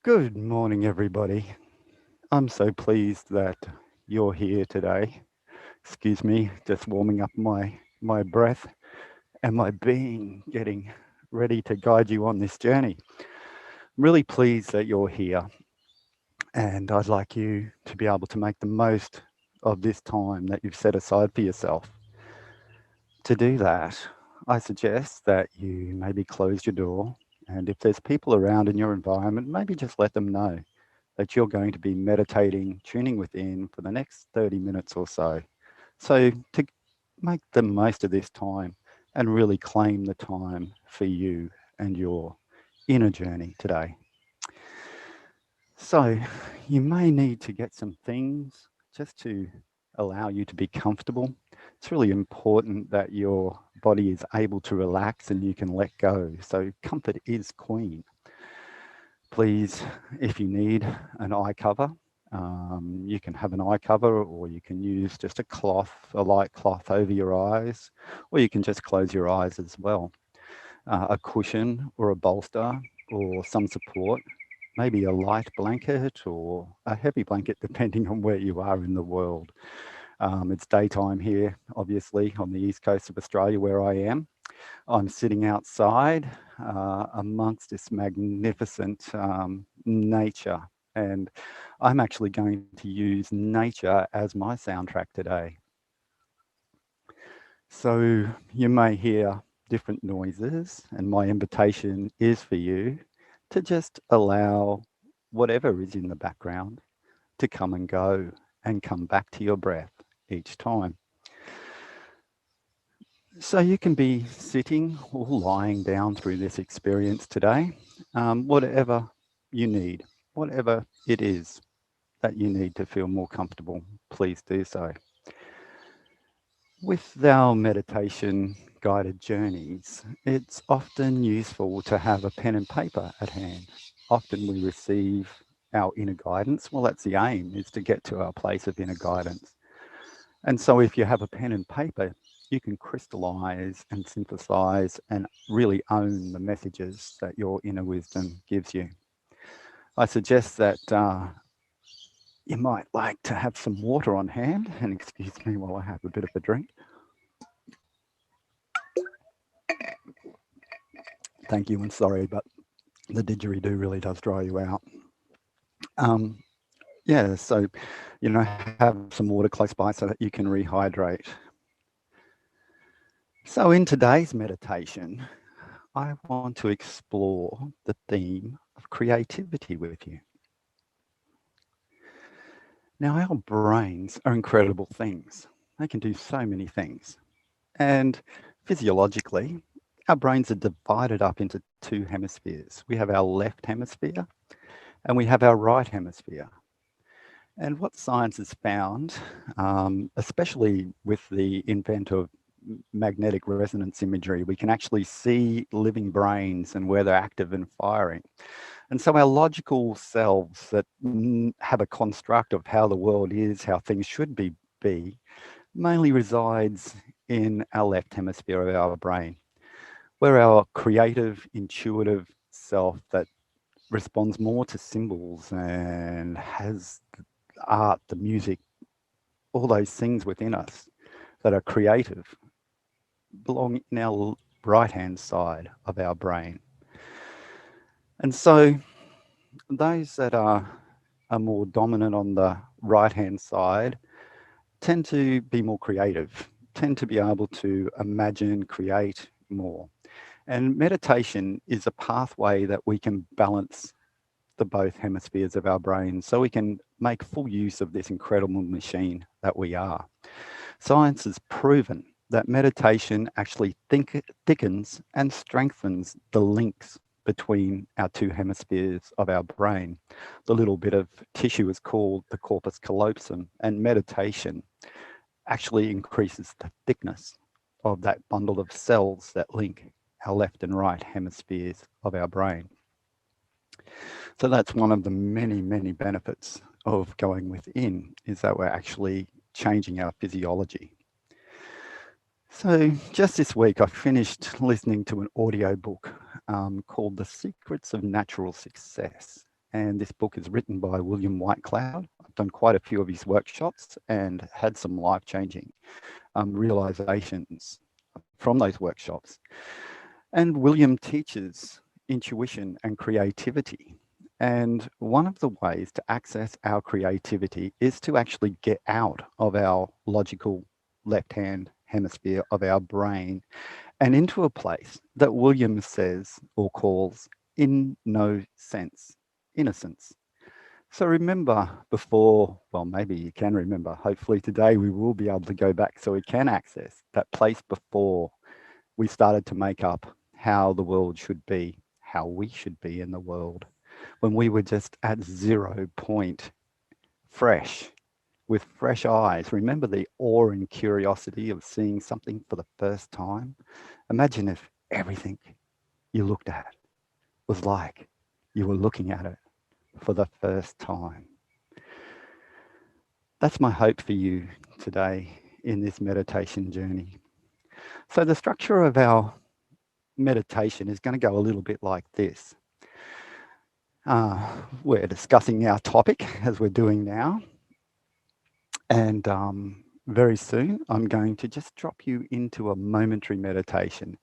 Good morning, everybody. I'm so pleased that you're here today. Excuse me, just warming up my breath and my being, getting ready to guide you on this journey. I'm really pleased that you're here, and I'd like you to be able to make the most of this time that you've set aside for yourself. To do that, I suggest that you maybe close your door, and if there's people around in your environment, maybe just let them know that you're going to be meditating, tuning within for the next 30 minutes or so. So, to make the most of this time and really claim the time for you and your inner journey today. So, you may need to get some things just to allow you to be comfortable. It's really important that your body is able to relax and you can let go. So, comfort is queen. Please, if you need an eye cover, you can have an eye cover, or you can use just a cloth, a light cloth over your eyes, or you can just close your eyes as well. A cushion or a bolster or some support, maybe a light blanket or a heavy blanket, depending on where you are in the world. It's daytime here, obviously, on the east coast of Australia, where I am. I'm sitting outside amongst this magnificent nature, and I'm actually going to use nature as my soundtrack today. So you may hear different noises, and my invitation is for you to just allow whatever is in the background to come and go and come back to your breath each time. So you can be sitting or lying down through this experience today, whatever you need, whatever it is that you need to feel more comfortable, please do so. With our meditation guided journeys, it's often useful to have a pen and paper at hand. Often we receive our inner guidance. Well, that's the aim, is to get to our place of inner guidance. And so if you have a pen and paper, you can crystallize and synthesize and really own the messages that your inner wisdom gives you. I suggest that you might like to have some water on hand, and excuse me while I have a bit of a drink. Thank you and sorry, but the didgeridoo really does dry you out. Um, yeah, so, have some water close by so that you can rehydrate. So in today's meditation, I want to explore the theme of creativity with you. Now, our brains are incredible things. They can do so many things. And physiologically, our brains are divided up into two hemispheres. We have our left hemisphere and we have our right hemisphere. And what science has found, especially with the invent of magnetic resonance imagery, we can actually see living brains and where they're active and firing. And so our logical selves that have a construct of how the world is, how things should be mainly resides in our left hemisphere of our brain. We're our creative, intuitive self that responds more to symbols and has art, the music, all those things within us that are creative belong in our right hand side of our brain. And so those that are more dominant on the right hand side tend to be more creative, tend to be able to imagine, create more. And meditation is a pathway that we can balance the both hemispheres of our brain so we can make full use of this incredible machine that we are. Science has proven that meditation actually thickens and strengthens the links between our two hemispheres of our brain. The little bit of tissue is called the corpus callosum, and meditation actually increases the thickness of that bundle of cells that link our left and right hemispheres of our brain. So that's one of the many, many benefits of going within, is that we're actually changing our physiology. So just this week, I finished listening to an audio book called The Secrets of Natural Success. And this book is written by William Whitecloud. I've done quite a few of his workshops and had some life-changing realizations from those workshops. And William teaches intuition and creativity. And one of the ways to access our creativity is to actually get out of our logical left-hand hemisphere of our brain and into a place that William says or calls in no sense, innocence. So remember before, well, maybe you can remember, hopefully today we will be able to go back so we can access that place before we started to make up how the world should be, how we should be in the world, when we were just at 0 point, fresh, with fresh eyes. Remember the awe and curiosity of seeing something for the first time? Imagine if everything you looked at was like you were looking at it for the first time. That's my hope for you today in this meditation journey. So the structure of our meditation is going to go a little bit like this. We're discussing our topic as we're doing now. And very soon I'm going to just drop you into a momentary meditation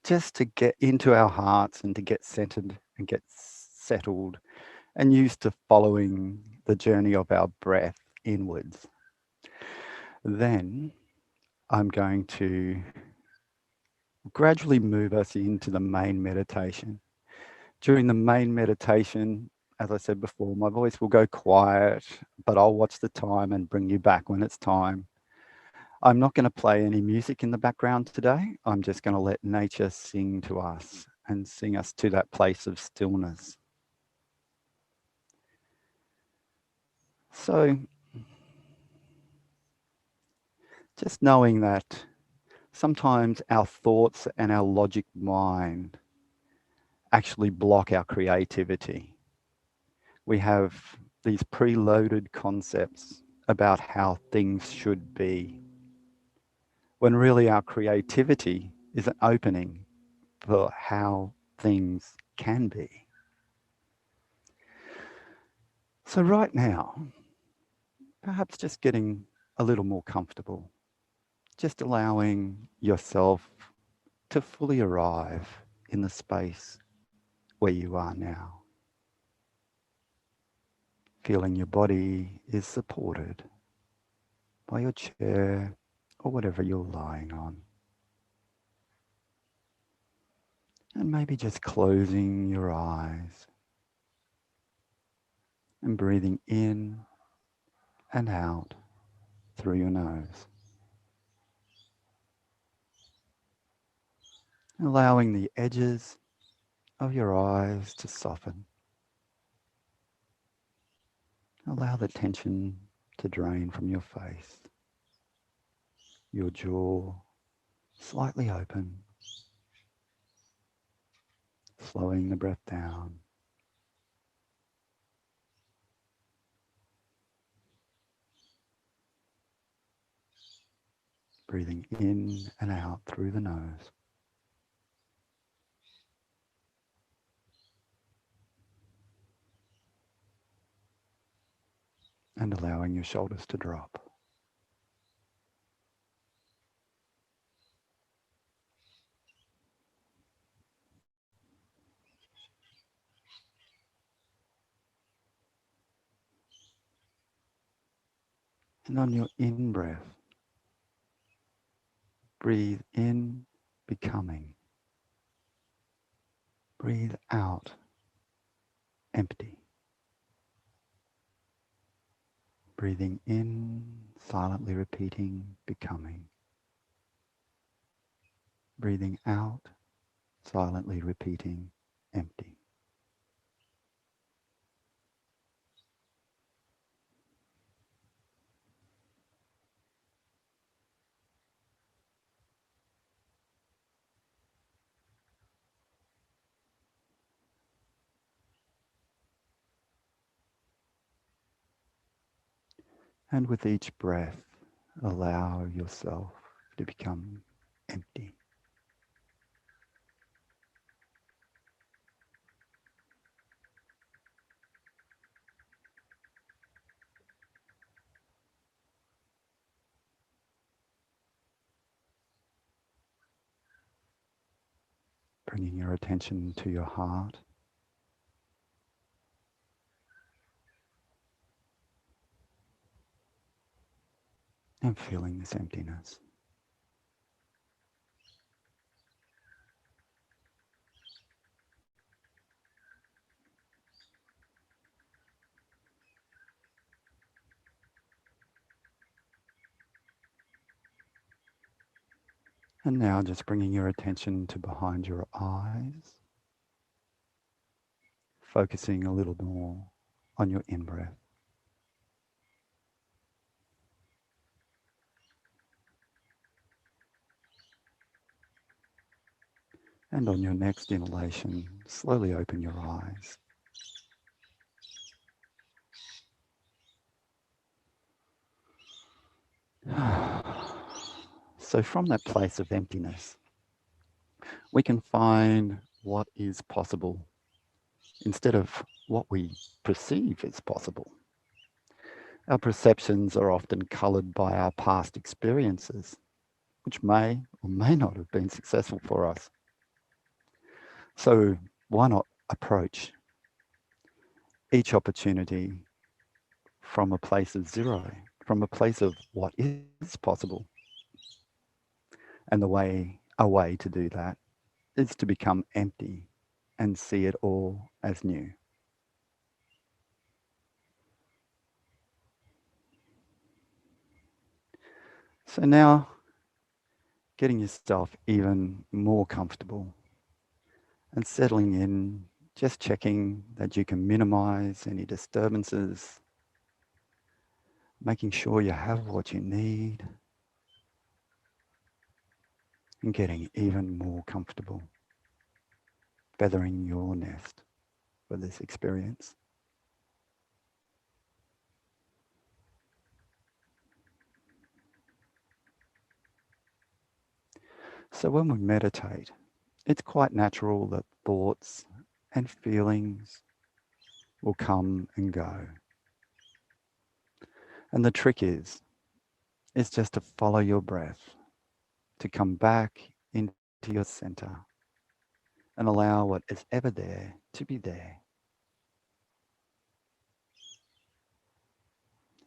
just to get into our hearts and to get centered and get settled and used to following the journey of our breath inwards. Then I'm going to gradually move us into the main meditation. During the main meditation, as I said before, my voice will go quiet, but I'll watch the time and bring you back when it's time. I'm not going to play any music in the background today. I'm just going to let nature sing to us and sing us to that place of stillness. So just knowing that sometimes our thoughts and our logic mind actually block our creativity. We have these preloaded concepts about how things should be, when really our creativity is an opening for how things can be. So right now, perhaps just getting a little more comfortable, just allowing yourself to fully arrive in the space where you are now. Feeling your body is supported by your chair or whatever you're lying on. And maybe just closing your eyes and breathing in and out through your nose. Allowing the edges of your eyes to soften. Allow the tension to drain from your face. Your jaw slightly open. Slowing the breath down. Breathing in and out through the nose. And allowing your shoulders to drop. And on your in-breath, breathe in, becoming. Breathe out, empty. Breathing in, silently repeating, becoming. Breathing out, silently repeating, empty. And with each breath, allow yourself to become empty. Bringing your attention to your heart. And feeling this emptiness. And now just bringing your attention to behind your eyes, focusing a little more on your in-breath. And on your next inhalation, slowly open your eyes. So from that place of emptiness, we can find what is possible instead of what we perceive as possible. Our perceptions are often coloured by our past experiences, which may or may not have been successful for us. So why not approach each opportunity from a place of zero, from a place of what is possible? And a way to do that is to become empty and see it all as new. So now, getting yourself even more comfortable and settling in, just checking that you can minimize any disturbances, making sure you have what you need, and getting even more comfortable, feathering your nest for this experience. So when we meditate, it's quite natural that thoughts and feelings will come and go. And the trick is just to follow your breath, to come back into your center and allow what is ever there to be there.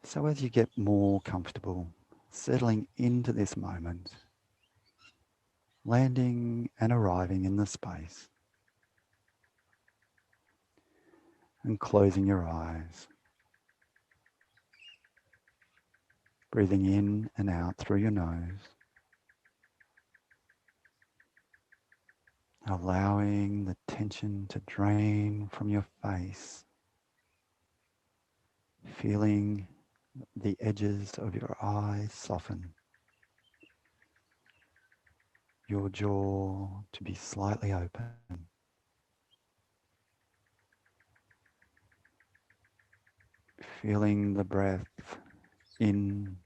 So as you get more comfortable, settling into this moment, landing and arriving in the space, and closing your eyes, breathing in and out through your nose, allowing the tension to drain from your face, feeling the edges of your eyes soften, your jaw to be slightly open, feeling the breath in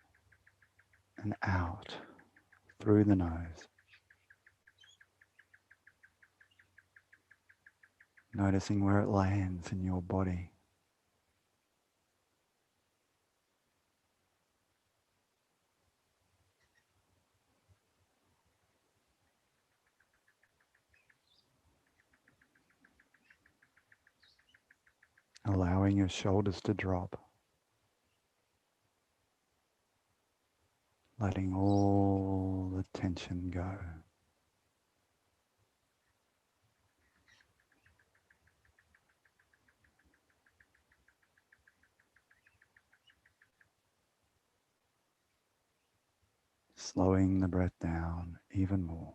and out through the nose, noticing where it lands in your body. Allowing your shoulders to drop, letting all the tension go. Slowing the breath down even more.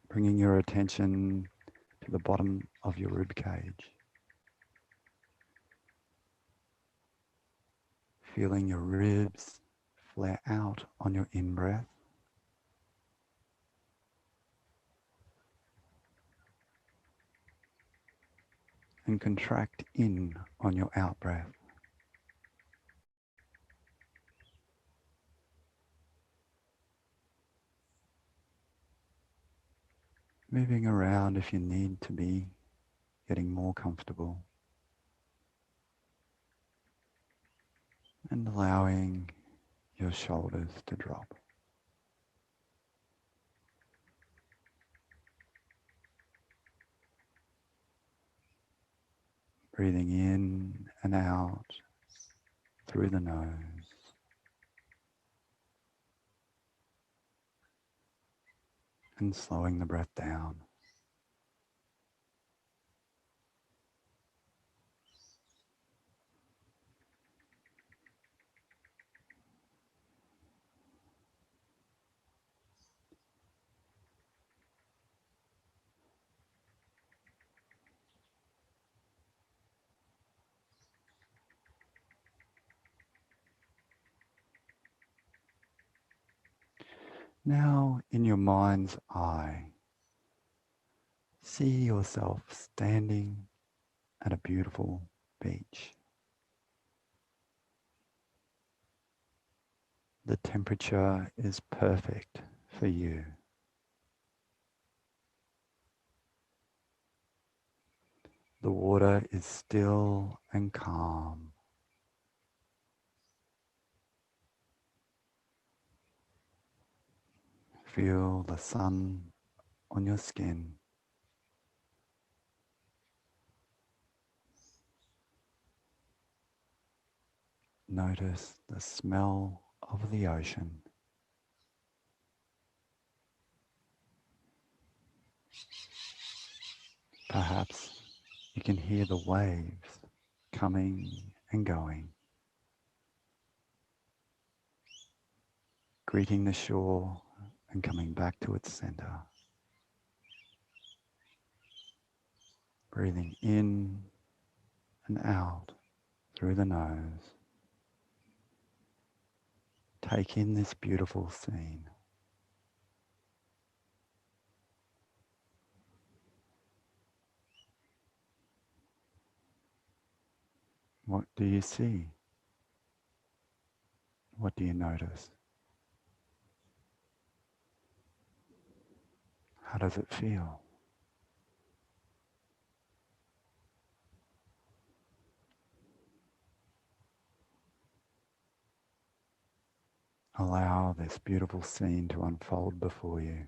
Bringing your attention to the bottom of your rib cage. Feeling your ribs flare out on your in-breath and contract in on your out-breath. moving around if you need to be, getting more comfortable, and allowing your shoulders to drop. Breathing in and out through the nose, and slowing the breath down. Now, in your mind's eye, see yourself standing at a beautiful beach. The temperature is perfect for you. The water is still and calm. Feel the sun on your skin. Notice the smell of the ocean. Perhaps you can hear the waves coming and going, greeting the shore and coming back to its center. Breathing in and out through the nose. Take in this beautiful scene. What do you see? What do you notice? How does it feel? Allow this beautiful scene to unfold before you.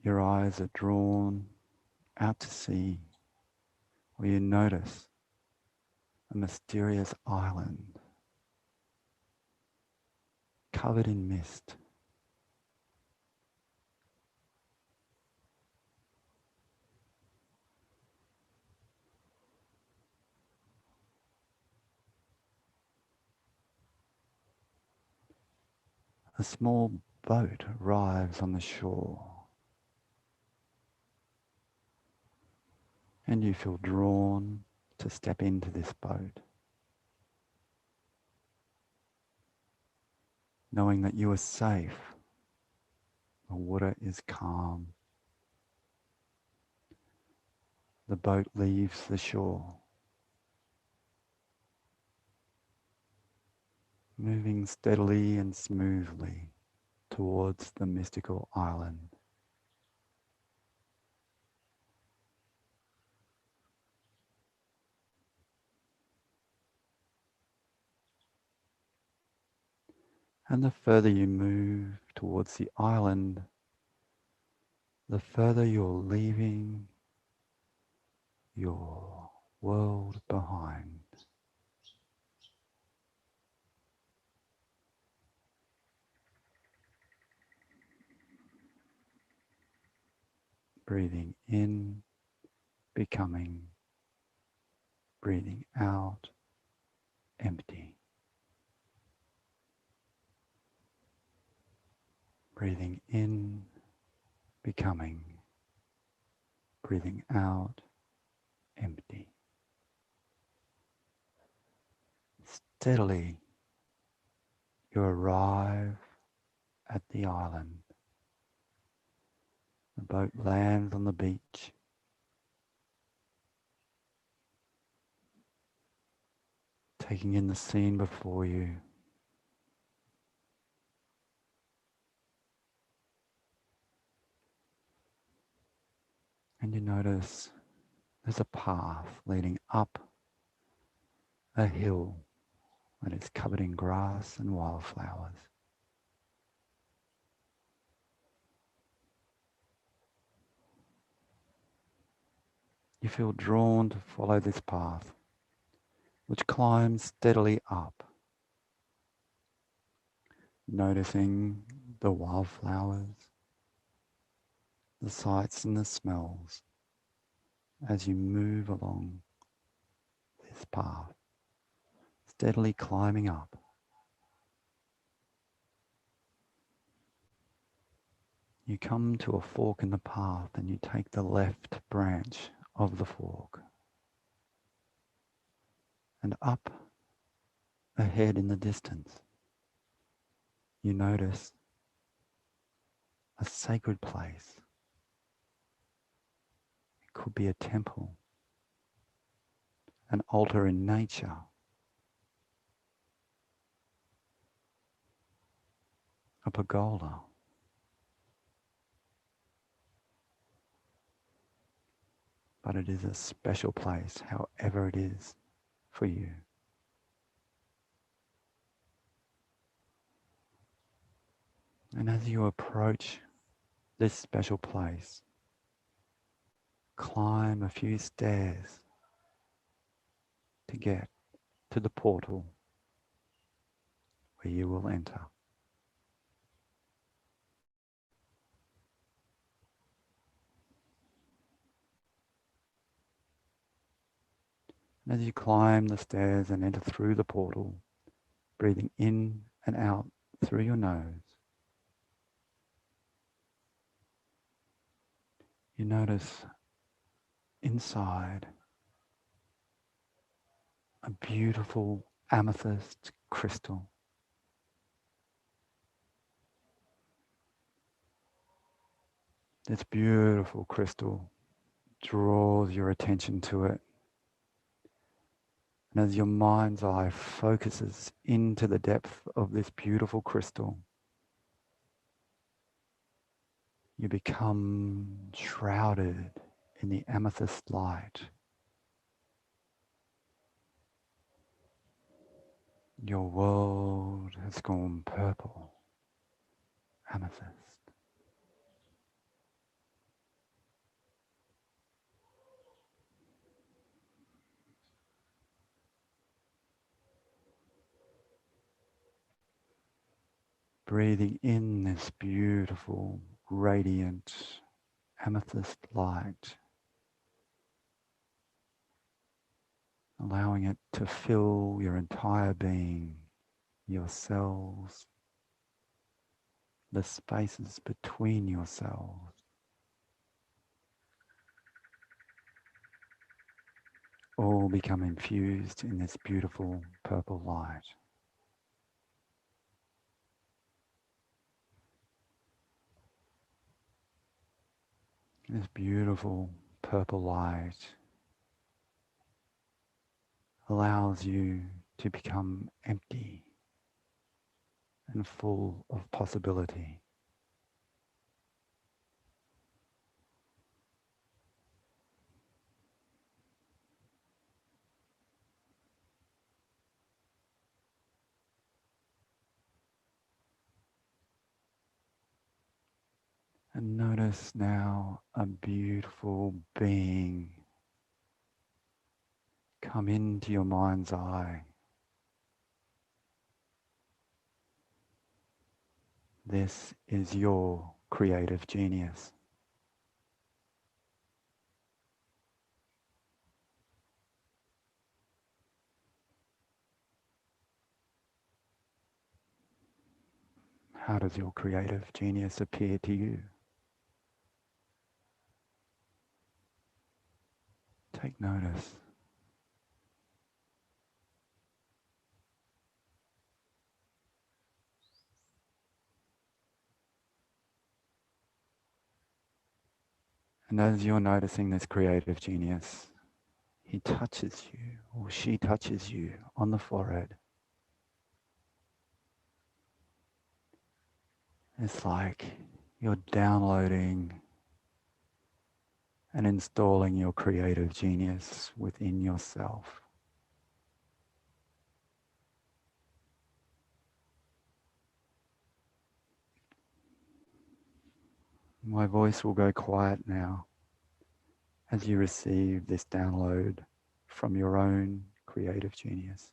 Your eyes are drawn out to sea, where you notice a mysterious island covered in mist. A small boat arrives on the shore, and you feel drawn to step into this boat, knowing that you are safe. The water is calm. The boat leaves the shore, moving steadily and smoothly towards the mystical island. And the further you move towards the island, the further you're leaving your world behind. Breathing in, becoming. Breathing out, empty. Breathing in, becoming. Breathing out, empty. Steadily, you arrive at the island, The boat lands on the beach. Taking in the scene before you. And you notice there's a path leading up a hill that is covered in grass and wildflowers. You feel drawn to follow this path, which climbs steadily up, noticing the wildflowers, the sights and the smells as you move along this path, steadily climbing up. You come to a fork in the path and you take the left branch of the fork. And up ahead in the distance, you notice a sacred place. It could be a temple, an altar in nature, a pagoda. But it is a special place, however it is for you. And as you approach this special place, climb a few stairs to get to the portal where you will enter. And as you climb the stairs and enter through the portal, breathing in and out through your nose, you notice inside a beautiful amethyst crystal. This beautiful crystal draws your attention to it. And as your mind's eye focuses into the depth of this beautiful crystal, you become shrouded in the amethyst light. Your world has gone purple, amethyst. Breathing in this beautiful, radiant amethyst light, allowing it to fill your entire being, your cells, the spaces between your cells, all become infused in this beautiful purple light. This beautiful purple light allows you to become empty and full of possibility. And notice now a beautiful being come into your mind's eye. This is your creative genius. How does your creative genius appear to you? Take notice. And as you're noticing this creative genius, he touches you or she touches you on the forehead. It's like you're downloading and installing your creative genius within yourself. My voice will go quiet now as you receive this download from your own creative genius.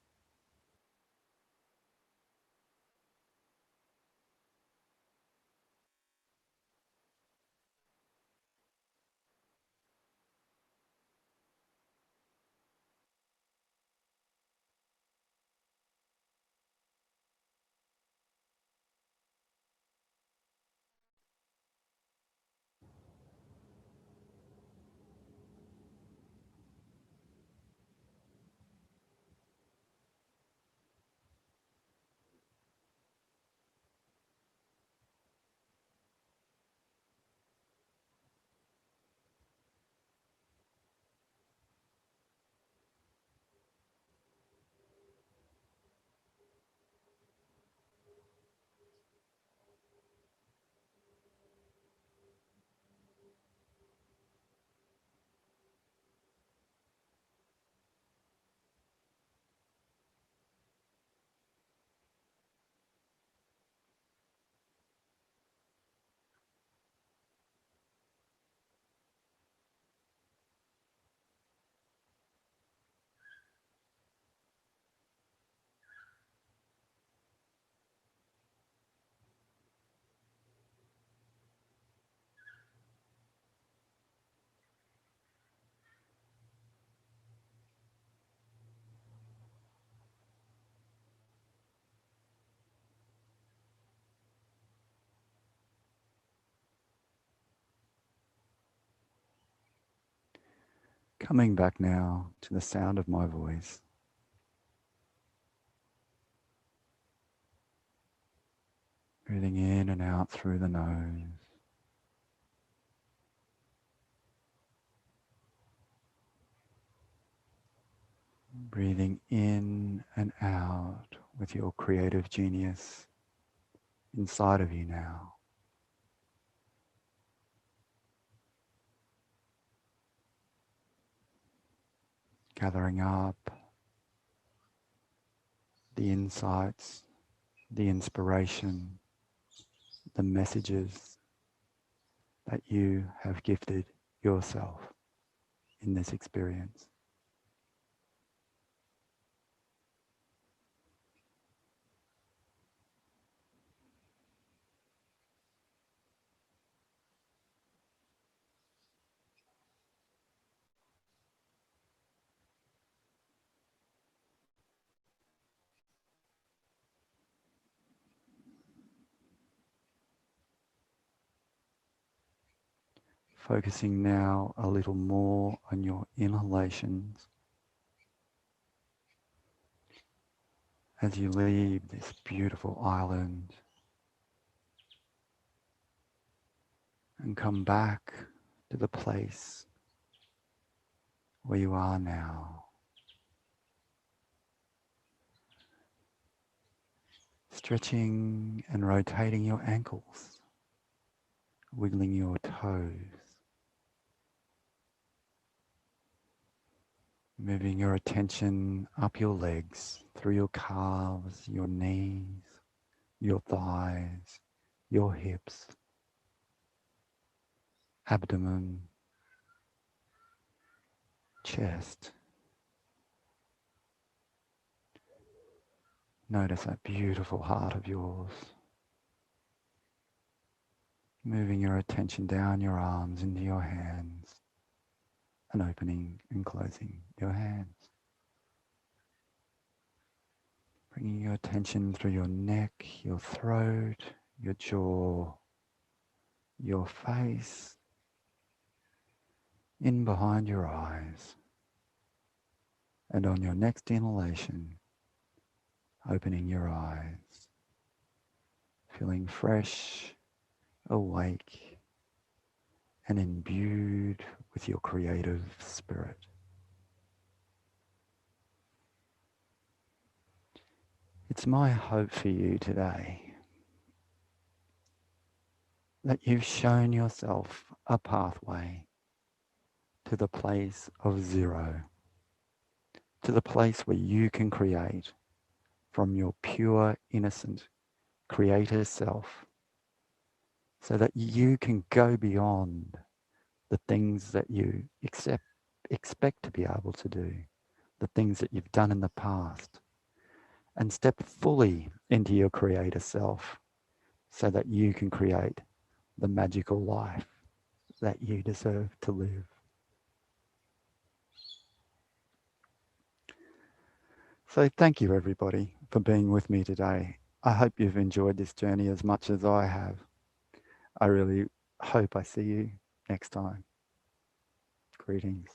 Coming back now to the sound of my voice. Breathing in and out through the nose. Breathing in and out with your creative genius inside of you now. Gathering up the insights, the inspiration, the messages that you have gifted yourself in this experience. Focusing now a little more on your inhalations as you leave this beautiful island and come back to the place where you are now. Stretching and rotating your ankles, wiggling your toes, moving your attention up your legs, through your calves, your knees, your thighs, your hips, abdomen, chest. Notice that beautiful heart of yours. Moving your attention down your arms into your hands and opening and closing your hands. Bringing your attention through your neck, your throat, your jaw, your face, in behind your eyes. And on your next inhalation, opening your eyes, feeling fresh, awake, and imbued with your creative spirit. It's my hope for you today that you've shown yourself a pathway to the place of zero, to the place where you can create from your pure, innocent creator self, so that you can go beyond the things that you expect to be able to do, the things that you've done in the past, and step fully into your creator self so that you can create the magical life that you deserve to live. So thank you everybody for being with me today. I hope you've enjoyed this journey as much as I have. I really hope I see you next time. Greetings.